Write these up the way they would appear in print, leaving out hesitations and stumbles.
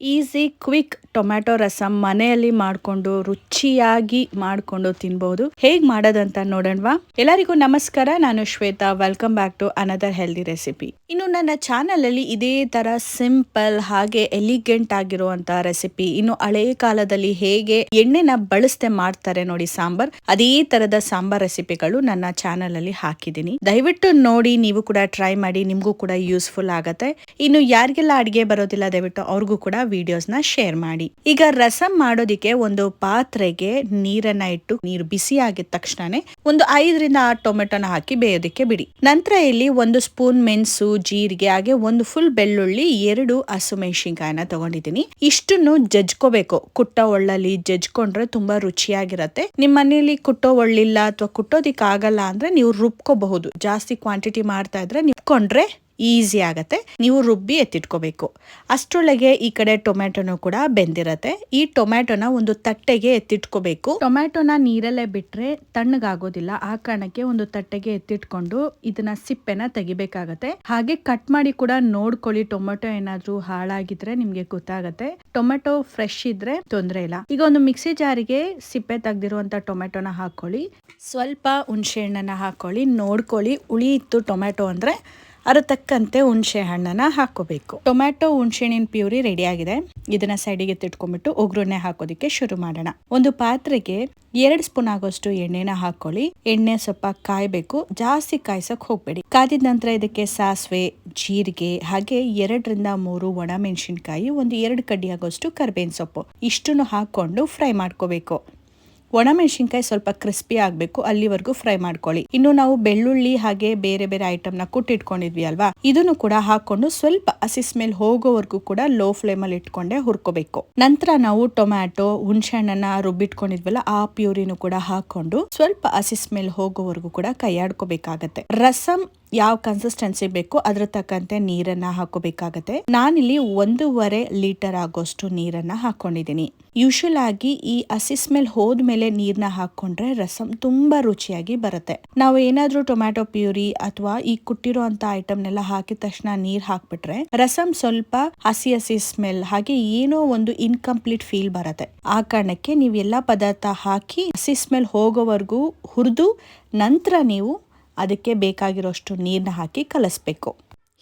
Easy quick tomato rasam ಮನೆಯಲ್ಲಿ ಮಾಡಿಕೊಂಡು ರುಚಿಯಾಗಿ ಮಾಡಿಕೊಂಡು ತಿನ್ಬಹುದು. ಹೇಗ್ ಮಾಡೋದಂತ ನೋಡೋಣವಾ? ಎಲ್ಲರಿಗೂ ನಮಸ್ಕಾರ, ನಾನು Shweta. Welcome back to another healthy recipe. ಇನ್ನು ನನ್ನ ಚಾನಲ್ ಅಲ್ಲಿ ಇದೇ ತರ ಸಿಂಪಲ್ ಹಾಗೆ ಎಲಿಗೆಂಟ್ ಆಗಿರುವಂತ ರೆಸಿಪಿ, ಇನ್ನು ಹಳೆ ಕಾಲದಲ್ಲಿ ಹೇಗೆ ಎಣ್ಣೆನ ಬಳಸದೆ ಮಾಡ್ತಾರೆ ನೋಡಿ ಸಾಂಬಾರ್, ಅದೇ ತರದ ಸಾಂಬಾರ್ ರೆಸಿಪಿಗಳು ನನ್ನ ಚಾನಲ್ ಅಲ್ಲಿ ಹಾಕಿದೀನಿ. ದಯವಿಟ್ಟು ನೋಡಿ, ನೀವು ಕೂಡ ಟ್ರೈ ಮಾಡಿ, ನಿಮ್ಗೂ ಕೂಡ ಯೂಸ್ಫುಲ್ ಆಗತ್ತೆ. ಇನ್ನು ಯಾರಿಗೆಲ್ಲ ಅಡಿಗೆ ಬರೋದಿಲ್ಲ ದಯವಿಟ್ಟು ಅವ್ರಿಗೂ ಕೂಡ ವಿಡಿಯೋಸ್ ನ ಶೇರ್ ಮಾಡಿ. ಈಗ ರಸಂ ಮಾಡೋದಿಕ್ಕೆ ಒಂದು ಪಾತ್ರೆಗೆ ನೀರನ್ನ ಇಟ್ಟು, ನೀರು ಬಿಸಿ ಆಗಿದ ತಕ್ಷಣನೇ ಒಂದು 5-6 ಟೊಮೆಟೊನ ಹಾಕಿ ಬೇಯೋದಿಕ್ಕೆ ಬಿಡಿ. ನಂತರ ಇಲ್ಲಿ 1 ಸ್ಪೂನ್ ಮೆಣಸು, ಜೀರಿಗೆ, ಹಾಗೆ 1 ಫುಲ್ ಬೆಳ್ಳುಳ್ಳಿ, 2 ಹಸಿಮೆಣಸಿನಕಾಯಿನ ತಗೊಂಡಿದ್ದೀನಿ. ಇಷ್ಟನ್ನು ಜಜ್ಕೋಬೇಕು. ಕುಟ್ಟ ಒಳ್ಳಲ್ಲಿ ಜಜ್ಕೊಂಡ್ರೆ ತುಂಬಾ ರುಚಿಯಾಗಿರತ್ತೆ. ನಿಮ್ ಮನೆಯಲ್ಲಿ ಕುಟ್ಟೋ ಒಳ್ಳಿಲ್ಲ ಅಥವಾ ಕುಟ್ಟೋದಿಕ್ ಆಗಲ್ಲ ಅಂದ್ರೆ ನೀವು ರುಬ್ಕೋಬಹುದು. ಜಾಸ್ತಿ ಕ್ವಾಂಟಿಟಿ ಮಾಡ್ತಾ ಇದ್ರೆ ರುಬ್ಕೊಂಡ್ರೆ ಈಸಿ ಆಗತ್ತೆ. ನೀವು ರುಬ್ಬಿ ಎತ್ತಿಟ್ಕೋಬೇಕು. ಅಷ್ಟರೊಳಗೆ ಈ ಕಡೆ ಟೊಮ್ಯಾಟೊನು ಕೂಡ ಬೆಂದಿರತ್ತೆ. ಈ ಟೊಮ್ಯಾಟೊನ ಒಂದು ತಟ್ಟೆಗೆ ಎತ್ತಿಟ್ಕೋಬೇಕು. ಟೊಮ್ಯಾಟೊನ ನೀರಲ್ಲೇ ಬಿಟ್ರೆ ತಣ್ಣಗಾಗೋದಿಲ್ಲ. ಆ ಕಾರಣಕ್ಕೆ ಒಂದು ತಟ್ಟೆಗೆ ಎತ್ತಿಟ್ಕೊಂಡು ಇದನ್ನ ಸಿಪ್ಪೆನ ತೆಗಿಬೇಕಾಗತ್ತೆ. ಹಾಗೆ ಕಟ್ ಮಾಡಿ ಕೂಡ ನೋಡ್ಕೊಳ್ಳಿ, ಟೊಮ್ಯಾಟೊ ಏನಾದ್ರೂ ಹಾಳಾಗಿದ್ರೆ ನಿಮ್ಗೆ ಗೊತ್ತಾಗತ್ತೆ. ಟೊಮ್ಯಾಟೊ ಫ್ರೆಶ್ ಇದ್ರೆ ತೊಂದ್ರೆ ಇಲ್ಲ. ಈಗ ಒಂದು ಮಿಕ್ಸಿ ಜಾರಿಗೆ ಸಿಪ್ಪೆ ತೆಗ್ದಿರುವಂತ ಟೊಮ್ಯಾಟೊನ ಹಾಕೊಳ್ಳಿ. ಸ್ವಲ್ಪ ಹುಣಸೆ ಹಣ್ಣನ್ನ ಹಾಕೊಳ್ಳಿ. ನೋಡ್ಕೊಳ್ಳಿ, ಹುಳಿ ಇತ್ತು ಟೊಮ್ಯಾಟೊ ಅಂದ್ರೆ ಅದ್ರ ತಕ್ಕಂತೆ ಹುಣಸೆ ಹಣ್ಣನ್ನ ಹಾಕೋಬೇಕು. ಟೊಮ್ಯಾಟೊ ಹುಣಸೆ ಹಣ್ಣಿನ ಪ್ಯೂರಿ ರೆಡಿ ಆಗಿದೆ. ಇದನ್ನ ಸೈಡಿಗೆ ತಿಟ್ಕೊಂಡ್ಬಿಟ್ಟು ಒಗ್ಗರಣೆ ಹಾಕೋದಿಕ್ಕೆ ಶುರು ಮಾಡೋಣ. ಒಂದು ಪಾತ್ರೆಗೆ 2 ಸ್ಪೂನ್ ಆಗೋಷ್ಟು ಎಣ್ಣೆನ ಹಾಕೊಳ್ಳಿ. ಎಣ್ಣೆ ಸ್ವಲ್ಪ ಕಾಯ್ಬೇಕು, ಜಾಸ್ತಿ ಕಾಯ್ಸಕ್ ಹೋಗ್ಬೇಡಿ. ಕಾದಿದ ನಂತರ ಇದಕ್ಕೆ ಸಾಸಿವೆ, ಜೀರಿಗೆ, ಹಾಗೆ 2-3 ಒಣ ಮೆಣಸಿನಕಾಯಿ, 2 ಕಡ್ಡಿ ಆಗೋಷ್ಟು ಕರಿಬೇವಿನ ಸೊಪ್ಪು, ಇಷ್ಟನ್ನು ಹಾಕೊಂಡು ಫ್ರೈ ಮಾಡ್ಕೋಬೇಕು. ಒಣ ಮೆಣಸಿನ್ಕಾಯಿ ಸ್ವಲ್ಪ ಕ್ರಿಸ್ಪಿ ಆಗ್ಬೇಕು, ಅಲ್ಲಿವರೆಗೂ ಫ್ರೈ ಮಾಡ್ಕೊಳ್ಳಿ. ಇನ್ನು ನಾವು ಬೆಳ್ಳುಳ್ಳಿ ಹಾಗೆ ಬೇರೆ ಬೇರೆ ಐಟಮ್ ನ ಕುಟ್ಟಿಟ್ಕೊಂಡಿದ್ವಿ ಅಲ್ವಾ, ಇದನ್ನು ಕೂಡ ಹಾಕೊಂಡು ಸ್ವಲ್ಪ ಹಸಿ ಸ್ಮೆಲ್ ಹೋಗೋವರೆಗೂ ಕೂಡ ಲೋ ಫ್ಲೇಮ್ ಅಲ್ಲಿ ಇಟ್ಕೊಂಡೆ ಹುರ್ಕೋಬೇಕು. ನಂತರ ನಾವು ಟೊಮ್ಯಾಟೊ, ಹುಣಸೆ ಹಣ್ಣನ್ನ ರುಬ್ಬಿಟ್ಕೊಂಡಿದ್ವಲ್ಲ, ಆ ಪ್ಯೂರಿನೂ ಕೂಡ ಹಾಕೊಂಡು ಸ್ವಲ್ಪ ಹಸಿ ಸ್ಮೆಲ್ ಹೋಗೋವರೆಗೂ ಕೂಡ ಕೈ ಆಡ್ಕೋಬೇಕಾಗತ್ತೆ. ರಸಂ ಯಾವ ಕನ್ಸಿಸ್ಟೆನ್ಸಿ ಬೇಕು ಅದ್ರ ತಕ್ಕಂತೆ ನೀರನ್ನ ಹಾಕೋಬೇಕಾಗತ್ತೆ. ನಾನಿಲ್ಲಿ 1.5 ಲೀಟರ್ ಆಗೋಷ್ಟು ನೀರನ್ನ ಹಾಕೊಂಡಿದ್ದೀನಿ. ಯೂಶುವಲ್ ಆಗಿ ಈ ಹಸಿ ಸ್ಮೆಲ್ ಹೋದ್ಮೇಲೆ ನೀರ್ನ ಹಾಕೊಂಡ್ರೆ ರಸಂ ತುಂಬಾ ರುಚಿಯಾಗಿ ಬರುತ್ತೆ. ನಾವು ಏನಾದ್ರೂ ಟೊಮ್ಯಾಟೊ ಪ್ಯೂರಿ ಅಥವಾ ಈ ಕುಟ್ಟಿರೋ ಅಂತ ಐಟಮ್ನೆಲ್ಲ ಹಾಕಿದ ತಕ್ಷಣ ನೀರ್ ಹಾಕ್ಬಿಟ್ರೆ ರಸಂ ಸ್ವಲ್ಪ ಹಸಿ ಸ್ಮೆಲ್, ಹಾಗೆ ಏನೋ ಒಂದು ಇನ್ಕಂಪ್ಲೀಟ್ ಫೀಲ್ ಬರುತ್ತೆ. ಆ ಕಾರಣಕ್ಕೆ ನೀವು ಎಲ್ಲಾ ಪದಾರ್ಥ ಹಾಕಿ ಹಸಿ ಸ್ಮೆಲ್ ಹೋಗೋವರೆಗೂ ಹುರಿದು ನಂತರ ನೀವು ಅದಕ್ಕೆ ಬೇಕಾಗಿರೋಷ್ಟು ನೀರನ್ನ ಹಾಕಿ ಕಲಸ್ಬೇಕು.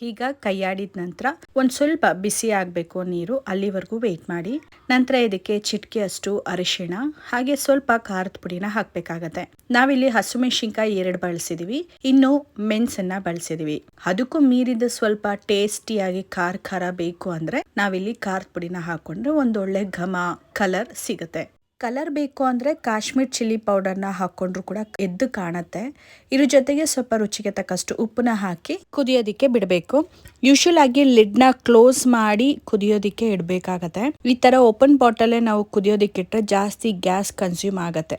ಈಗ ಕೈಯಾಡಿದ ನಂತರ ಒಂದ್ ಸ್ವಲ್ಪ ಬಿಸಿ ಆಗ್ಬೇಕು ನೀರು, ಅಲ್ಲಿವರೆಗೂ ವೇಟ್ ಮಾಡಿ. ನಂತರ ಇದಕ್ಕೆ ಚಿಟಿಕೆ ಅಷ್ಟು ಅರಿಶಿಣ ಹಾಗೆ ಸ್ವಲ್ಪ ಖಾರದ ಪುಡಿನ ಹಾಕ್ಬೇಕಾಗತ್ತೆ. ನಾವಿಲ್ಲಿ ಹಸಿಮೆಣಸಿನಕಾಯಿ 2 ಬಳಸಿದೀವಿ, ಇನ್ನು ಮೆಣಸನ್ನ ಬಳಸಿದೀವಿ. ಅದಕ್ಕೂ ಮೀರಿದ ಸ್ವಲ್ಪ ಟೇಸ್ಟಿಯಾಗಿ ಖಾರ ಬೇಕು ಅಂದ್ರೆ ನಾವಿಲ್ಲಿ ಖಾರದ ಪುಡಿನ ಹಾಕೊಂಡ್ರೆ ಒಂದೊಳ್ಳೆ ಘಮ, ಕಲರ್ ಸಿಗುತ್ತೆ. ಕಲರ್ ಬೇಕು ಅಂದ್ರೆ ಕಾಶ್ಮೀರ್ ಚಿಲ್ಲಿ ಪೌಡರ್ನ ಹಾಕೊಂಡ್ರು ಕೂಡ ಎದ್ದು ಕಾಣುತ್ತೆ. ಇದ್ರ ಜೊತೆಗೆ ಸ್ವಲ್ಪ ರುಚಿಗೆ ತಕ್ಕಷ್ಟು ಉಪ್ಪನ್ನ ಹಾಕಿ ಕುದಿಯೋದಿಕ್ಕೆ ಬಿಡಬೇಕು. ಯೂಶುವಲ್ ಆಗಿ ಲಿಡ್ ನ ಕ್ಲೋಸ್ ಮಾಡಿ ಕುದಿಯೋದಿಕ್ಕೆ ಇಡಬೇಕಾಗತ್ತೆ. ಈ ತರ ಓಪನ್ ಬಾಟಲ್ ನಾವು ಕುದಿಯೋದಿಕ್ಕೆ ಇಟ್ರೆ ಜಾಸ್ತಿ ಗ್ಯಾಸ್ ಕನ್ಸ್ಯೂಮ್ ಆಗತ್ತೆ.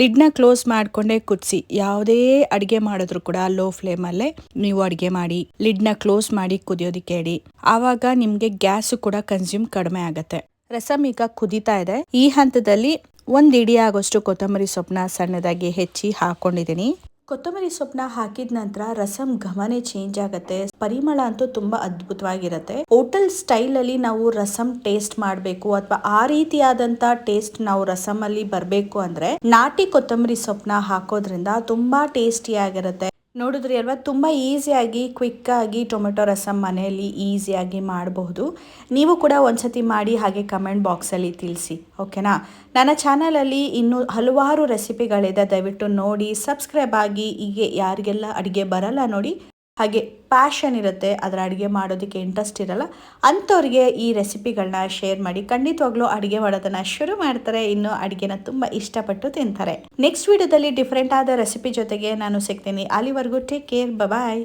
ಲಿಡ್ ನ ಕ್ಲೋಸ್ ಮಾಡ್ಕೊಂಡೇ ಕುದಿಸಿ. ಯಾವುದೇ ಅಡಿಗೆ ಮಾಡಿದ್ರು ಕೂಡ ಲೋ ಫ್ಲೇಮ್ ಅಲ್ಲೇ ನೀವು ಅಡಿಗೆ ಮಾಡಿ, ಲಿಡ್ ನ ಕ್ಲೋಸ್ ಮಾಡಿ ಕುದಿಯೋದಿಕ್ಕೆ ಇಡಿ. ಆವಾಗ ನಿಮ್ಗೆ ಗ್ಯಾಸ್ ಕೂಡ ಕನ್ಸ್ಯೂಮ್ ಕಡಿಮೆ ಆಗತ್ತೆ. ರಸಂ ಈಗ ಕುದೀತಾ ಇದೆ. ಈ ಹಂತದಲ್ಲಿ 1 ಇಡಿ ಆಗೋಷ್ಟು ಕೊತ್ತಂಬರಿ ಸೊಪ್ಪನ್ನ ಸಣ್ಣದಾಗಿ ಹೆಚ್ಚಿ ಹಾಕೊಂಡಿದ್ದೀನಿ. ಕೊತ್ತಂಬರಿ ಸೊಪ್ಪನ್ನ ಹಾಕಿದ ನಂತರ ರಸಂ ಘಮನೆ ಚೇಂಜ್ ಆಗತ್ತೆ. ಪರಿಮಳ ಅಂತೂ ತುಂಬಾ ಅದ್ಭುತವಾಗಿರತ್ತೆ. ಹೋಟೆಲ್ ಸ್ಟೈಲ್ ಅಲ್ಲಿ ನಾವು ರಸಂ ಟೇಸ್ಟ್ ಮಾಡಬೇಕು ಅಥವಾ ಆ ರೀತಿಯಾದಂತ ಟೇಸ್ಟ್ ನಾವು ರಸಂ ಅಲ್ಲಿ ಬರ್ಬೇಕು ಅಂದ್ರೆ ನಾಟಿ ಕೊತ್ತಂಬರಿ ಸೊಪ್ಪನ್ನ ಹಾಕೋದ್ರಿಂದ ತುಂಬಾ ಟೇಸ್ಟಿ ಆಗಿರುತ್ತೆ. ನೋಡಿದ್ರಿ ಅಲ್ವಾ, ತುಂಬಾ ಈಸಿಯಾಗಿ ಕ್ವಿಕ್ ಆಗಿ ಟೊಮೆಟೊ ರಸಂ ಮನೆಯಲ್ಲಿ ಈಸಿಯಾಗಿ ಮಾಡಬಹುದು. ನೀವು ಕೂಡ ಒಂದ್ಸತಿ ಮಾಡಿ ಹಾಗೆ ಕಮೆಂಟ್ ಬಾಕ್ಸ್ ಅಲ್ಲಿ ತಿಳಿಸಿ, ಓಕೆನಾ? ನನ್ನ ಚಾನಲ್ ಅಲ್ಲಿ ಇನ್ನೂ ಹಲವಾರು ರೆಸಿಪಿಗಳಿದೆ, ದಯವಿಟ್ಟು ನೋಡಿ, ಸಬ್ಸ್ಕ್ರೈಬ್ ಆಗಿ. ಹೀಗೆ ಯಾರಿಗೆಲ್ಲ ಅಡಿಗೆ ಬರಲ್ಲ ನೋಡಿ, ಹಾಗೆ ಪ್ಯಾಷನ್ ಇರುತ್ತೆ ಅದರ ಅಡಿಗೆ ಮಾಡೋದಕ್ಕೆ ಇಂಟ್ರೆಸ್ಟ್ ಇರಲ್ಲ ಅಂಥವ್ರಿಗೆ ಈ ರೆಸಿಪಿಗಳನ್ನ ಶೇರ್ ಮಾಡಿ. ಖಂಡಿತವಾಗ್ಲೂ ಅಡಿಗೆ ಮಾಡೋದನ್ನ ಶುರು ಮಾಡ್ತಾರೆ, ಇನ್ನು ಅಡಿಗೆನ ತುಂಬಾ ಇಷ್ಟಪಟ್ಟು ತಿಂತಾರೆ. ನೆಕ್ಸ್ಟ್ ವಿಡಿಯೋದಲ್ಲಿ ಡಿಫ್ರೆಂಟ್ ಆದ ರೆಸಿಪಿ ಜೊತೆಗೆ ನಾನು ಸಿಗ್ತೀನಿ. ಅಲ್ಲಿವರೆಗೂ ಟೇಕ್ ಕೇರ್, ಬಾಯ್.